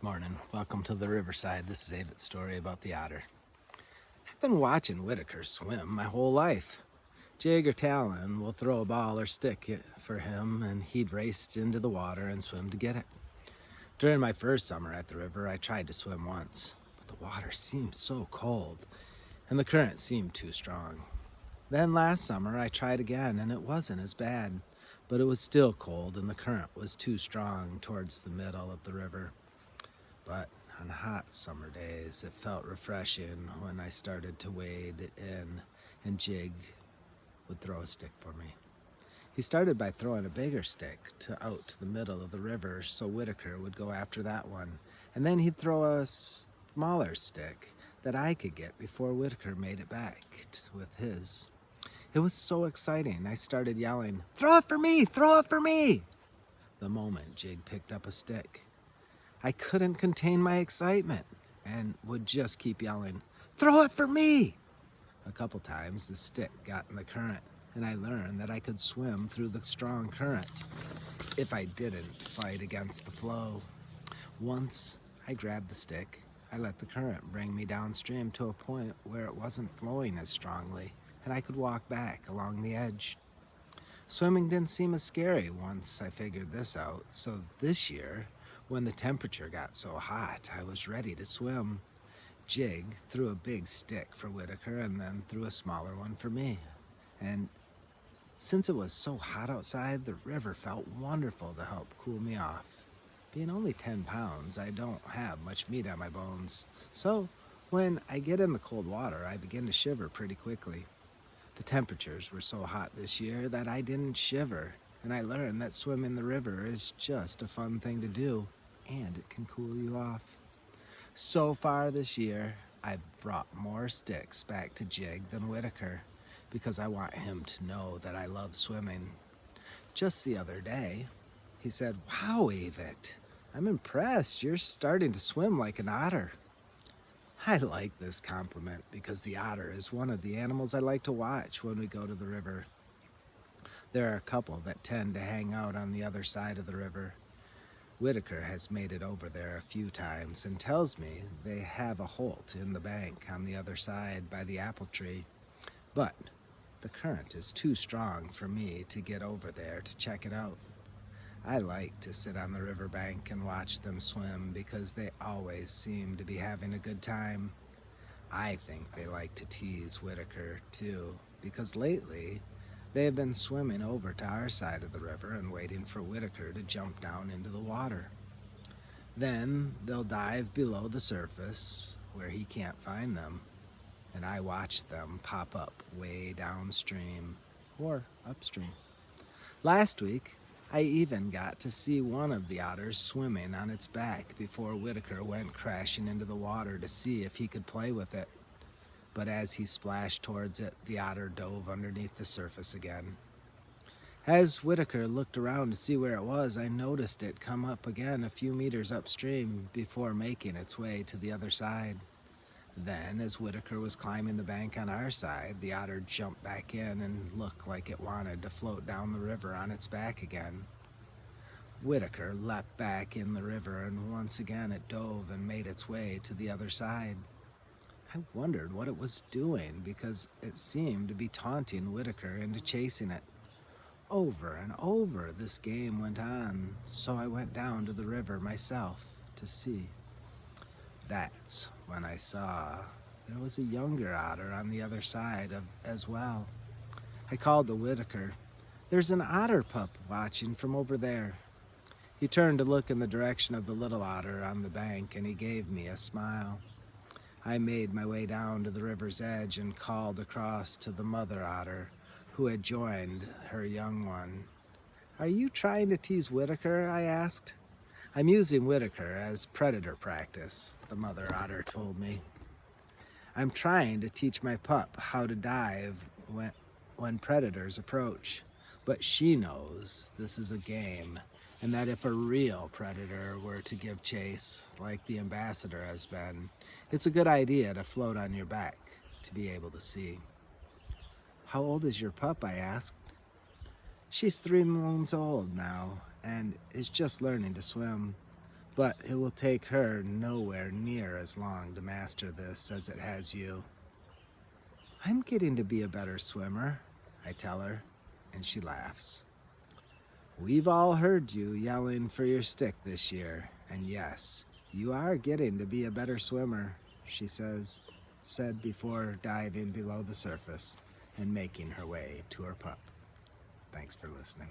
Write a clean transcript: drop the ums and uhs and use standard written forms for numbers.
Morning. Welcome to the Riverside. This is Avett's story about the otter. I've been watching Whitaker swim my whole life. Jig or Talon will throw a ball or stick for him, and he'd race into the water and swim to get it. During my first summer at the river, I tried to swim once, but the water seemed so cold, and the current seemed too strong. Then last summer, I tried again, and it wasn't as bad, but it was still cold, and the current was too strong towards the middle of the river. But on hot summer days, it felt refreshing when I started to wade in and Jig would throw a stick for me. He started by throwing a bigger stick out to the middle of the river so Whitaker would go after that one. And then he'd throw a smaller stick that I could get before Whitaker made it back with his. It was so exciting. I started yelling, "Throw it for me! Throw it for me!" The moment Jig picked up a stick, I couldn't contain my excitement and would just keep yelling, "Throw it for me!" A couple times the stick got in the current, and I learned that I could swim through the strong current if I didn't fight against the flow. Once I grabbed the stick, I let the current bring me downstream to a point where it wasn't flowing as strongly, and I could walk back along the edge. Swimming didn't seem as scary once I figured this out, so this year, when the temperature got so hot, I was ready to swim. Jig threw a big stick for Whitaker and then threw a smaller one for me. And since it was so hot outside, the river felt wonderful to help cool me off. Being only 10 pounds, I don't have much meat on my bones. So when I get in the cold water, I begin to shiver pretty quickly. The temperatures were so hot this year that I didn't shiver, and I learned that swimming the river is just a fun thing to do, and it can cool you off. So far this year, I've brought more sticks back to Jig than Whitaker because I want him to know that I love swimming. Just the other day, he said, "Wow, Avett, I'm impressed. You're starting to swim like an otter." I like this compliment because the otter is one of the animals I like to watch when we go to the river. There are a couple that tend to hang out on the other side of the river. Whitaker has made it over there a few times and tells me they have a holt in the bank on the other side by the apple tree. But the current is too strong for me to get over there to check it out. I like to sit on the riverbank and watch them swim because they always seem to be having a good time. I think they like to tease Whitaker too, because lately they have been swimming over to our side of the river and waiting for Whitaker to jump down into the water. Then they'll dive below the surface where he can't find them, and I watch them pop up way downstream or upstream. Last week, I even got to see one of the otters swimming on its back before Whitaker went crashing into the water to see if he could play with it. But as he splashed towards it, the otter dove underneath the surface again. As Whitaker looked around to see where it was, I noticed it come up again a few meters upstream before making its way to the other side. Then, as Whitaker was climbing the bank on our side, the otter jumped back in and looked like it wanted to float down the river on its back again. Whitaker leapt back in the river, and once again it dove and made its way to the other side. I wondered what it was doing because it seemed to be taunting Whitaker into chasing it. Over and over this game went on, so I went down to the river myself to see. That's when I saw there was a younger otter on the other side as well. I called to Whitaker, "There's an otter pup watching from over there." He turned to look in the direction of the little otter on the bank, and he gave me a smile. I made my way down to the river's edge and called across to the mother otter, who had joined her young one. "Are you trying to tease Whitaker?" I asked. "I'm using Whitaker as predator practice," the mother otter told me. "I'm trying to teach my pup how to dive when predators approach, but she knows this is a game, and that if a real predator were to give chase, like the ambassador has been, it's a good idea to float on your back to be able to see." "How old is your pup?" I asked. "She's 3 months old now and is just learning to swim, but it will take her nowhere near as long to master this as it has you. I'm getting to be a better swimmer, I tell her, and she laughs. We've all heard you yelling for your stick this year, and yes, you are getting to be a better swimmer, she said before diving below the surface and making her way to her pup. Thanks for listening.